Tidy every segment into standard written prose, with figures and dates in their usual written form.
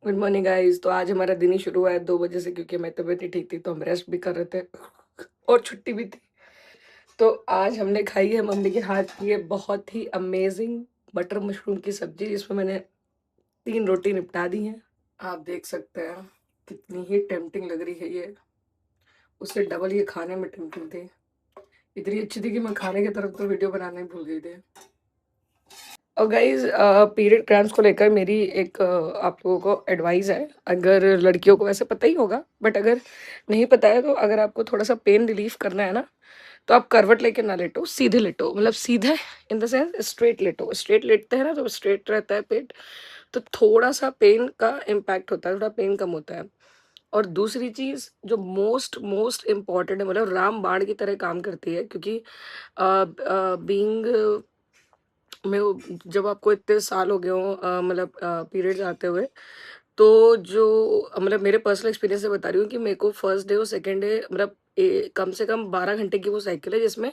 Good morning guys. तो आज हमारा दिन ही शुरू हुआ है 2 बजे से, क्योंकि मैं तबीयत नहीं ठीक थी तो हम रेस्ट भी कर रहे थे और छुट्टी भी थी। तो आज हमने खाई है मम्मी के हाथ की ये बहुत ही अमेजिंग बटर मशरूम की सब्जी, जिसमें मैंने 3 रोटी निपटा दी हैं। आप देख सकते हैं कितनी ही टेम्पटिंग लग रही है ये, उससे डबल ये खाने में टेम्पटिंग थी। इतनी अच्छी थी कि मैं खाने की तरफ तो वीडियो बनाना ही भूल गई थी। और गाइज, पीरियड क्रैम्प्स को लेकर मेरी एक आप लोगों को एडवाइस है। अगर लड़कियों को वैसे पता ही होगा, बट अगर नहीं पता है तो अगर आपको थोड़ा सा पेन रिलीफ करना है ना, तो आप करवट लेके ना लेटो, सीधे लेटो। मतलब सीधे इन द सेंस स्ट्रेट लेटो। स्ट्रेट लेटते हैं ना तो स्ट्रेट रहता है पेट, तो थोड़ा सा पेन का इम्पैक्ट होता है, थोड़ा पेन कम होता है। और दूसरी चीज जो मोस्ट मोस्ट इम्पॉर्टेंट है, मतलब रामबाण की तरह काम करती है, क्योंकि बीइंग मैं जब आपको इतने साल हो गए हों, मतलब पीरियड्स आते हुए, तो जो मतलब मेरे पर्सनल एक्सपीरियंस से बता रही हूँ कि मेरे को फर्स्ट डे और सेकंड डे मतलब कम से कम 12 घंटे की वो साइकिल है जिसमें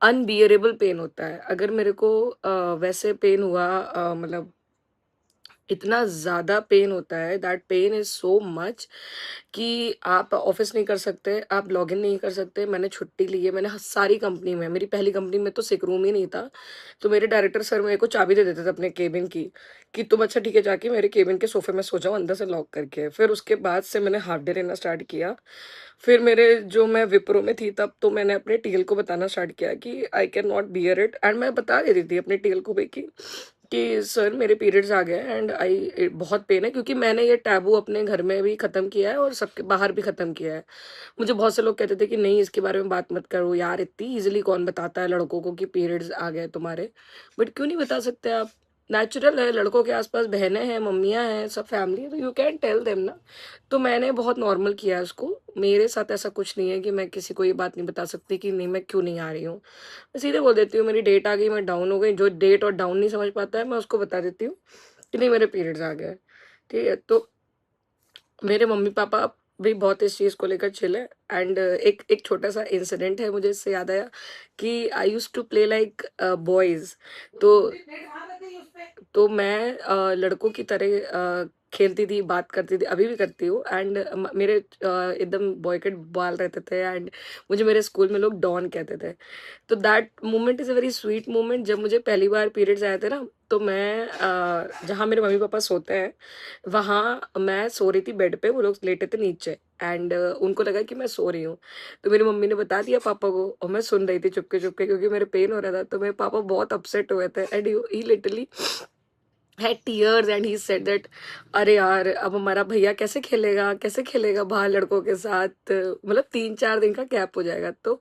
अनबियरेबल पेन होता है। अगर मेरे को वैसे पेन हुआ, मतलब इतना ज़्यादा पेन होता है, that pain is so much कि आप ऑफिस नहीं कर सकते, आप लॉगिन नहीं कर सकते। मैंने छुट्टी ली है, मैंने सारी कंपनी में, मेरी पहली कंपनी में तो सिक रूम ही नहीं था। तो मेरे डायरेक्टर सर मेरे को चाबी दे देते थे अपने केबिन की, कि तुम अच्छा ठीक है जाके मेरे केबिन के सोफे में सो जाओ अंदर से लॉक करके। फिर उसके बाद से मैंने हाफ डे लेना स्टार्ट किया। फिर मेरे जो मैं विप्रो में थी तब, तो मैंने अपने टीएल को बताना स्टार्ट किया कि I can not bear it, and मैं बता देती थी अपने टीएल को भी कि सर मेरे पीरियड्स आ गए हैं एंड आई बहुत पेन है, क्योंकि मैंने ये टैबू अपने घर में भी ख़त्म किया है और सबके बाहर भी ख़त्म किया है। मुझे बहुत से लोग कहते थे कि नहीं इसके बारे में बात मत करो यार, इतनी इजीली कौन बताता है लड़कों को कि पीरियड्स आ गए तुम्हारे। बट क्यों नहीं बता सकते आप? नेचुरल है, लड़कों के आसपास बहनें हैं, मम्मियाँ हैं, सब फैमिली है, तो यू कैन टेल देम ना। तो मैंने बहुत नॉर्मल किया है उसको। मेरे साथ ऐसा कुछ नहीं है कि मैं किसी को ये बात नहीं बता सकती कि नहीं मैं क्यों नहीं आ रही हूँ। मैं सीधे बोल देती हूँ मेरी डेट आ गई, मैं डाउन हो गई। जो डेट और डाउन नहीं समझ पाता है मैं उसको बता देती हूँ कि नहीं मेरे पीरियड्स आ गए। ठीक है, तो मेरे मम्मी-पापा भी बहुत इस चीज़ को लेकर चिल है। एंड एक एक छोटा-सा इंसिडेंट है, मुझे इससे याद आया कि I used to play like boys. तो मैं लड़कों की तरह खेलती थी, बात करती थी, अभी भी करती हूँ। एंड मेरे एकदम बॉय कट बाल रहते थे एंड मुझे मेरे स्कूल में लोग डॉन कहते थे। तो that moment is a very sweet moment. जब मुझे पहली बार पीरियड्स आए थे ना, तो मैं जहाँ मेरे मम्मी-पापा सोते हैं, वहाँ मैं सो रही थी बेड पे, वो लोग लेटे थे नीचे। एंड उनको लगा कि मैं सो रही हूँ। तो मेरी मम्मी ने बता दिया पापा को, और मैं सुन रही थी चुपके-चुपके, क्योंकि मेरे पेन हो रहा था। तो मेरे पापा बहुत अपसेट हुए थे and he literally had tears and he said that अरे यार अब हमारा भैया कैसे खेलेगा बाहर लड़कों के साथ, मतलब 3-4 दिन का गैप हो जाएगा। तो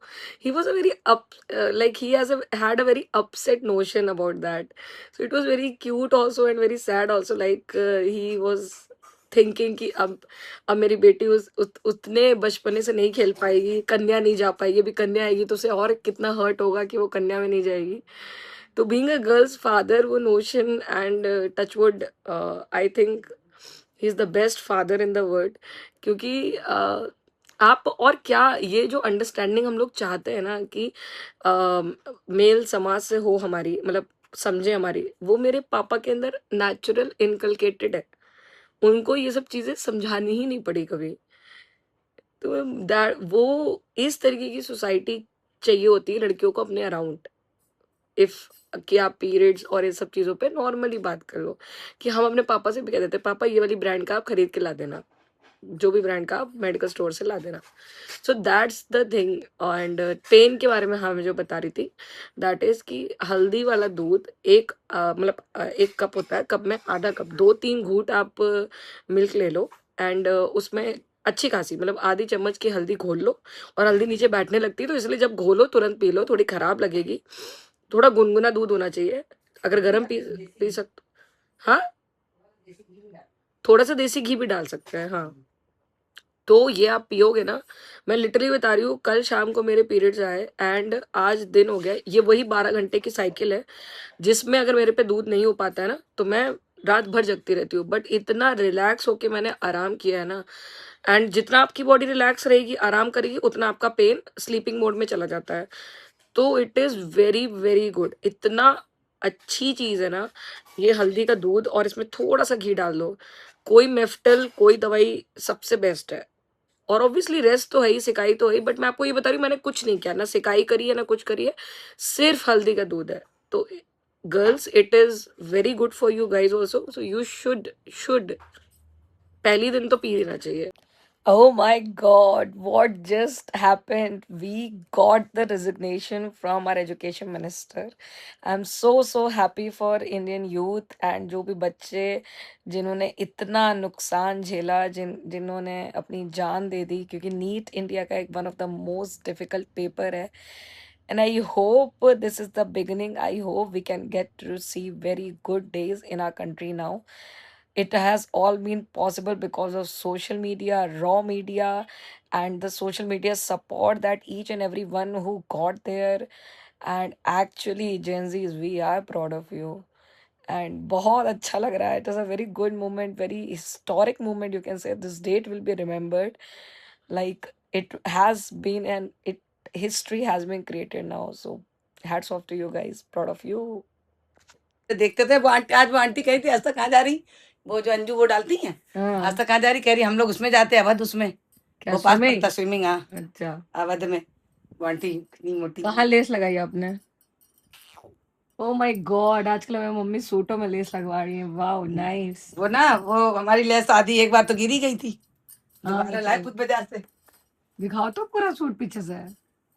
he was a very up, like he has had a very upset notion about that. So it was very cute also and very sad also, like he was thinking कि अब मेरी बेटी उतने बचपने से नहीं खेल पाएगी, कन्या नहीं जा पाएगी, अभी कन्या आएगी तो उसे और कितना हर्ट होगा कि वो कन्या में नहीं जाएगी। तो बीइंग अ गर्ल्स फादर, वो notion and touchwood, I think he is the best father in the world. क्योंकि आप और क्या, ये जो अंडरस्टैंडिंग हम लोग चाहते हैं ना कि मेल समाज से हो हमारी, मतलब समझे हमारी, वो मेरे पापा के अंदर नेचुरल इनकलकेटेड है। उनको ये सब चीजें समझानी ही नहीं पड़ी कभी। तो दैट वो इस तरीके की सोसाइटी चाहिए होती है लड़कियों को अपने अराउंड। इफ कि आप पीरियड्स और इन सब चीज़ों पे नॉर्मली बात कर लो, कि हम अपने पापा से भी कह देते हैं पापा ये वाली ब्रांड का आप खरीद के ला देना, जो भी ब्रांड का आप मेडिकल स्टोर से ला देना। So that's the thing. And pen के बारे में हाँ मैं जो बता रही थी, दैट इज कि हल्दी वाला दूध एक मतलब 1 कप होता है, कप में आधा कप, 2-3 घूंट आप मिल्क ले लो। एंड उसमें अच्छी खासी मतलब आधी चम्मच की हल्दी घोल लो। और हल्दी नीचे बैठने लगती है, तो इसलिए जब घोलो तुरंत पी लो, थोड़ी खराब लगेगी। थोड़ा गुनगुना दूध होना चाहिए, अगर गर्म पी सकते। हाँ, थोड़ा सा देसी घी भी डाल सकते हैं, हाँ। तो ये आप पियोगे ना, मैं लिटरली बता रही हूँ, कल शाम को मेरे पीरियड्स आए एंड आज दिन हो गया। ये वही 12 घंटे की साइकिल है जिसमें अगर मेरे पे दूध नहीं हो पाता है ना, तो मैं रात भर जगती रहती हूँ। बट इतना रिलैक्स होके मैंने आराम किया है ना। एंड जितना आपकी बॉडी रिलैक्स रहेगी, आराम करेगी, उतना आपका पेन स्लीपिंग मोड में चला जाता है। तो it is very very good, इतना अच्छी चीज़ है ना ये हल्दी का दूध। और इसमें थोड़ा सा घी डाल दो, कोई मेफ्टल, कोई दवाई सबसे बेस्ट है। और ऑब्वियसली रेस्ट तो है ही, सिकाई तो है ही, बट मैं आपको ये बता रही हूँ मैंने कुछ नहीं किया, ना सिकाई करी है ना कुछ करी है, सिर्फ हल्दी का दूध है। तो girls, it is very good for you guys also, so you should पहली दिन तो पी लेना चाहिए। Oh my God, what just happened? We got the resignation from our education minister. I'm so happy for Indian youth and जो भी बच्चे जिन्होंने इतना नुकसान झेला, जिन्होंने अपनी जान दे दी, क्योंकि नीट इंडिया का एक one of the most difficult paper है। And I hope this is the beginning. I hope we can get to see very good days in our country now. It has all been possible because of social media, raw media, and the social media support that each and every one who got there. And actually, Gen Zs, we are proud of you. And बहुत अच्छा लग रहा है. It was a very good moment, very historic moment. You can say this date will be remembered. Like it has been, and it history has been created now. So hats off to you guys. Proud of you. देखते थे वो aunty, आज वो aunty कही थी आस्था कहाँ जा रही, वो जो अंजू वो डालती है हाँ, आस्था कहाँ जा रही, कह रही हम लोग उसमें जाते हैं अवध, उसमें क्या वो पास स्विमिंग? पड़ता स्विमिंग। हाँ अच्छा, अवध में। वो आंटी इतनी मोटी, कहाँ लेस लगाई आपने? ओ माय गॉड, आजकल मेरी मम्मी सूटों में लेस लगवा रही है। Wow, nice. वो ना वो हमारी लेस आधी एक बार तो गिरी गई थी, हाँ, दोबारा लाए खुद बाजार से। दिखाओ तो पूरा सूट पीछे से।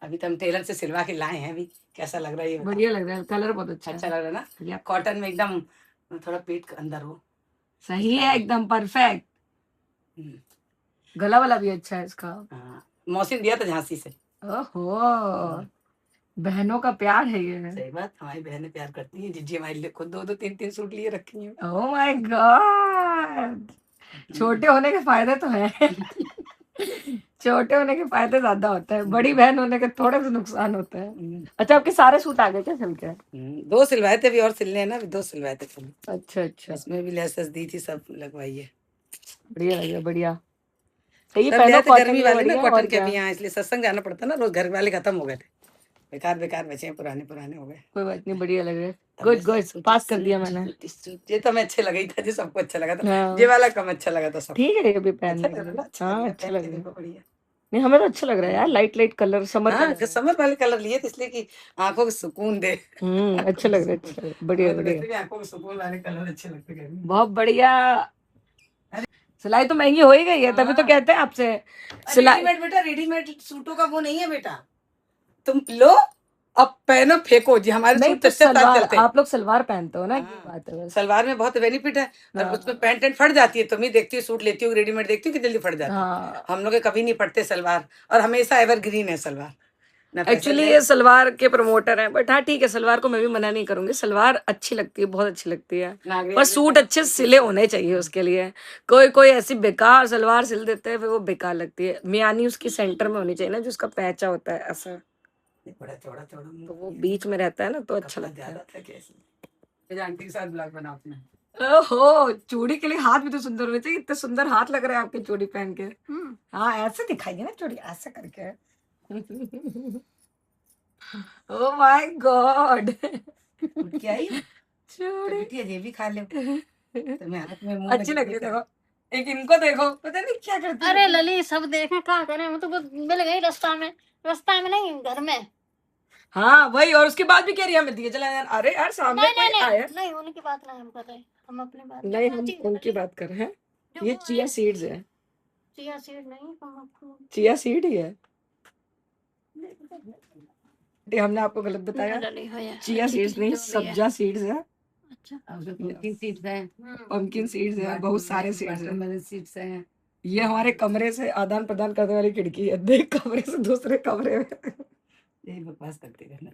अभी तो हम टेलर से सिलवा के लाए हैं, अभी कैसा लग रहा है ये बताओ। बढ़िया लग रहा है, कलर बहुत अच्छा अच्छा है। लग रहा है ना, या कॉटन में एकदम, थोड़ा पेट के अंदर हो। सही है, एकदम परफेक्ट। हम्म, गला वाला भी अच्छा है इसका। हाँ मौसी ने दिया था झांसी से। ओहो, बहनों का प्यार है ये। सही बात, हमारी बहनें प्यार करती हैं, जीजी हमारे लिए खुद 2-2 3-3 सूट लिए रखी हैं। ओह माय गॉड, छोटे होने के फायदे तो हैं। छोटे होने के फायदे ज्यादा होते हैं, बड़ी बहन होने के थोड़े से नुकसान होते हैं। अच्छा, आपके सारे सूट आ गए क्या सिल के? 2 सिलवाए थे, अभी और सिलने हैं ना, अभी 2 सिलवाए थे खाली। अच्छा, इसमें भी लेसेस दी थी, सब लगवाई है। बढ़िया लग रहा है, बढ़िया। सही सब पहनो ले थे कॉटन गर्मी में, वाले ना, बढ़िया। कॉटन और के क्या, अभी यहाँ, इसलिए सत्संग जाना पड़ता ना रोज, घर वाले खत्म हो गए थे, बेकार बेकार बचे हैं, पुराने पुराने हो गए। कोई बात नहीं, बढ़िया लग रहा है। अब गुड मैं गुड, सूट पास कर सूट दिया मैंने। सूट सूट ये तो हमें अच्छे लगा ही था, जो सबको अच्छा लगा था, हाँ, ये वाला कम अच्छा लगा था सबको। ठीक है, ये भी अच्छा पहनने लग के रहा लिए। ना, अच्छा लग हाँ, रहा है, अच्छा पहन लग के रहा है। देखो, बढ़िया। नहीं, हमें तो अच्छा लग रहा है यार, लाइट लाइट कलर, समर का हाँ लग रहा है। समर वाले कलर लिए थे इसलिए कि आंखों को सुकून दे। अच्छा लग रहा है, अच्छा लग रहा है, बढ़िया हमें तो बढ़िया, वैसे भी आंखों को सुकून वाले कलर अच्छे लगते हैं। बहुत बढ़िया। सिलाई तो महंगी हो ही गई है, तभी तो हाँ। कहते हैं आपसे सिलाई। रेडीमेड बेटा, रेडीमेड सूटों का वो नहीं है बेटा, तुम लो अब पहनो फेंको जी, हमारे नहीं सूट तो चच्चे साथ सलवार, चलते हैं। आप लोग सलवार पहनते हो ना, ये हाँ, बात है बस। सलवार में बहुत बेनिफिट है, और हाँ, उसमें पैंट एंड फट जाती है, तुम ही देखती हो सूट लेती हो रेडीमेड देखती हो कि जल्दी फट जाती है। हाँ, हम लोग के कभी नहीं फटते सलवार, और हमेशा एवरग्रीन है सलवार, ना पैसा एक्चुअली जाए। ये सलवार के प्रमोटर हैं, बट हाँ ठीक है, सलवार को मैं भी मना नहीं करूंगी, सलवार अच्छी लगती है, बहुत अच्छी लगती है। नागरिक पर सूट अच्छे सिले होने चाहिए उसके लिए। कोई कोई ऐसी बेकार सलवार सिल देते हैं, फिर वो बेकार लगती है। मियानी उसकी सेंटर में होनी चाहिए ना, जो उसका पैचा होता है ऐसा, बड़ा चौड़ा चौड़ा मुंह, तो वो बीच में रहता है ना, तो अच्छा कपड़ा लगता है। ज्यादा था कैसे, मेरे आंटी के साथ ब्लॉग बना अपना। ओहो, चूड़ी के लिए हाथ भी तो सुंदर होने चाहिए, इतने सुंदर हाथ लग रहे हैं आपके चूड़ी पहन के। हाँ, ऐसे दिखाइए ना चूड़ी, ऐसे करके। ओ माय गॉड, क्या ही चूड़ी बेटी ये भी खा ले, तो मैं हाथ में मुंह में अच्छी लग रही है, देखो। एक इनको देखो, पता नहीं क्या करती अरे है। लली, सब देखें क्या करें, हम तो बस मिल गई रास्ता में नहीं, घर में। हाँ वही, और उसके बाद भी कह रही है हमें दिए चला यार। अरे यार, सामने नहीं कोई नहीं आया। नहीं नहीं, उनकी बात नहीं हम कर रहे, हम अपनी बात नहीं, जो हम चीज उनकी लली, बात कर रहे हैं। जो ये वो चिया आए, सीड्स है, चिया सीड नहीं, हम आपको चिया सीड ही है। ये हमने आपको गलत बताया, लली हो या चिया ठीक सीड्स है, नहीं, जो भी है। सब्जा सीड्स है। अच्छा, पंकिन सीड्स हैं, पंकिन सीड्स है, बहुत सारे सीड्स है। वाटरमेलन सीड्स हैं। ये हमारे कमरे से आदान प्रदान करने वाली खिड़की है, देख, कमरे से दूसरे कमरे में। यही बकवास करते रहना।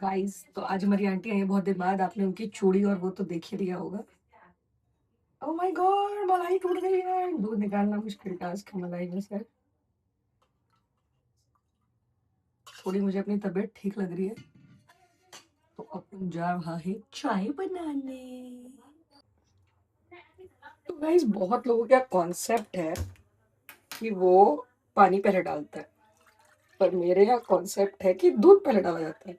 गाइस, तो आज हमारी आंटी आई है बहुत देर बाद, आपने उनकी चूड़ी और वो तो देख ही लिया होगा। ओह माय गॉड, मलाई टूट गई है, दूध निकालना मुश्किल टास्क है मलाई में से। थोड़ी मुझे अपनी तबीयत ठीक लग रही है, तो अपन जा रहा है चाय बनाने। तो गाइस, बहुत लोगों का कॉन्सेप्ट है कि वो पानी पहले डालता है, पर मेरे यहाँ कॉन्सेप्ट है कि दूध पहले डाला जाता है।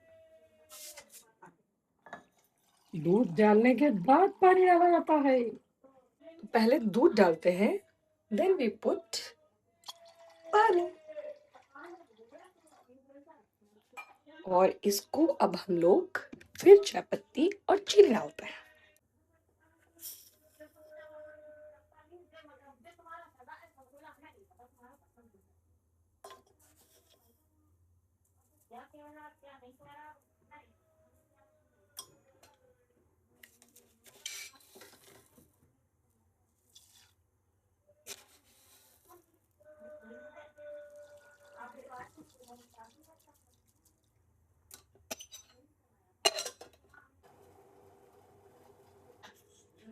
दूध डालने के बाद पानी डाला जाता है। तो पहले दूध डालते हैं, देन वी पुट पानी, और इसको अब हम लोग फिर चाय पत्ती और चीनी डालते हैं।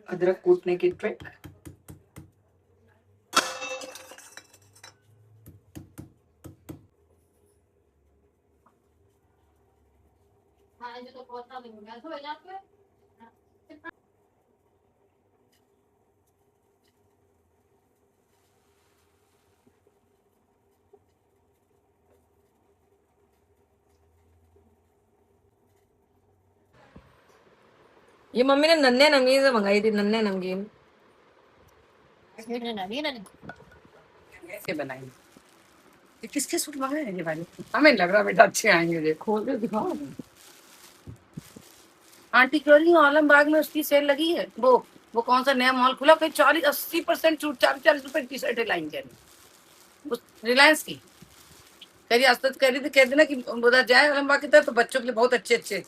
अदरक कूटने की ट्रिक। हाँ ये तो बहुत नहीं हो गया तो जाते ये मम्मी ने नन्हे नमकीन से मंगाई थी, नन्हे नमकीन। कैसे बनाई? ये किसके सूट मंगाए हैं ये वाले? हमें लग रहा बेटा अच्छे आएंगे, ये खोल के दिखाओ। आंटी क्लोरिंग आलमबाग में उसकी सेल लगी है, वो कौन सा नया मॉल खुला, कोई 40-80% छूट, 40-40 रुपए की शर्टें लाइन कह रही, उस रिलायंस की कह रही, आज तक कह रही थी, कह देना कि उधर जाए आलमबाग की तरफ, तो बच्चों के लिए बहुत अच्छे अच्छे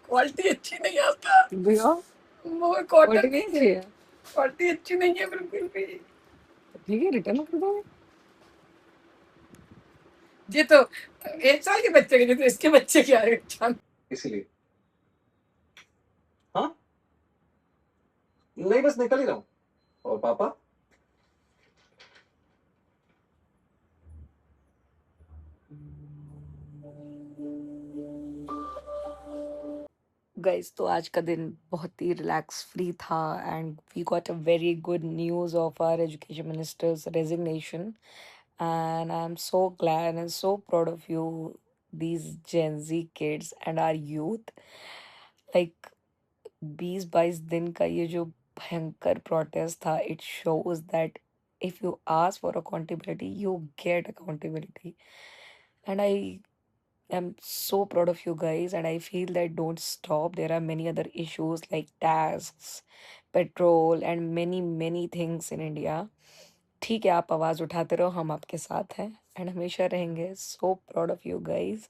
क्वालिटी अच्छी नहीं आता भैया वो क्वालिटी कॉटन नहीं सही है, क्वालिटी अच्छी नहीं है बिल्कुल भी। ठीक है रिटर्न कर दो। ये तो 1 साल के बच्चे के, तो इसके बच्चे क्या है इसीलिए हाँ नहीं, बस निकल ही रहा हूँ। और पापा? गाइस तो आज का दिन बहुत ही रिलैक्स फ्री था, and we got a very good news of our education minister's resignation, and I am so glad and so proud of you, these Gen Z kids and our youth. Like 20-22 दिन का ये जो भयंकर protest था, it shows that if you ask for accountability you get accountability, and I am so proud of you guys, and I feel that don't stop. There are many other issues like tasks, petrol, and many many things in India. ठीक है, आप आवाज़ उठाते रहो, हम आपके साथ हैं एंड हमेशा रहेंगे। सो प्राउड ऑफ यू गाइज।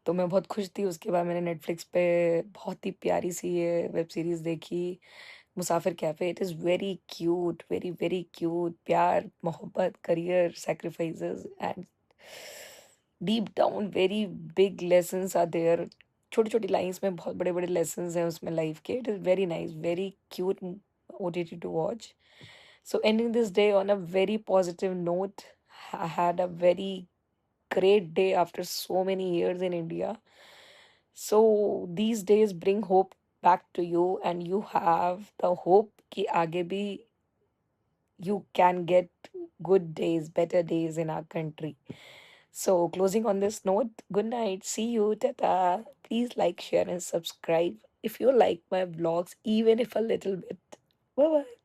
तो मैं बहुत खुश थी, उसके बाद मैंने नेटफ्लिक्स पे बहुत ही प्यारी सी ये वेब सीरीज़ देखी, Musafir Cafe. It is very cute, very very cute. प्यार, मोहब्बत, career, sacrifices, and deep down very big lessons are there. छोटी छोटी लाइंस में बहुत बड़े बड़े लेसन्स हैं उसमें लाइफ के। It is very nice, very cute OTT to watch. So ending this day on a very positive note, I had a very great day after so many years in India. So these days bring hope back to you, and you have the hope कि आगे भी you can get good days, better days in our country. So closing on this note, good night. See you. Tata. Please like, share, and subscribe if you like my vlogs, even if a little bit. Bye bye.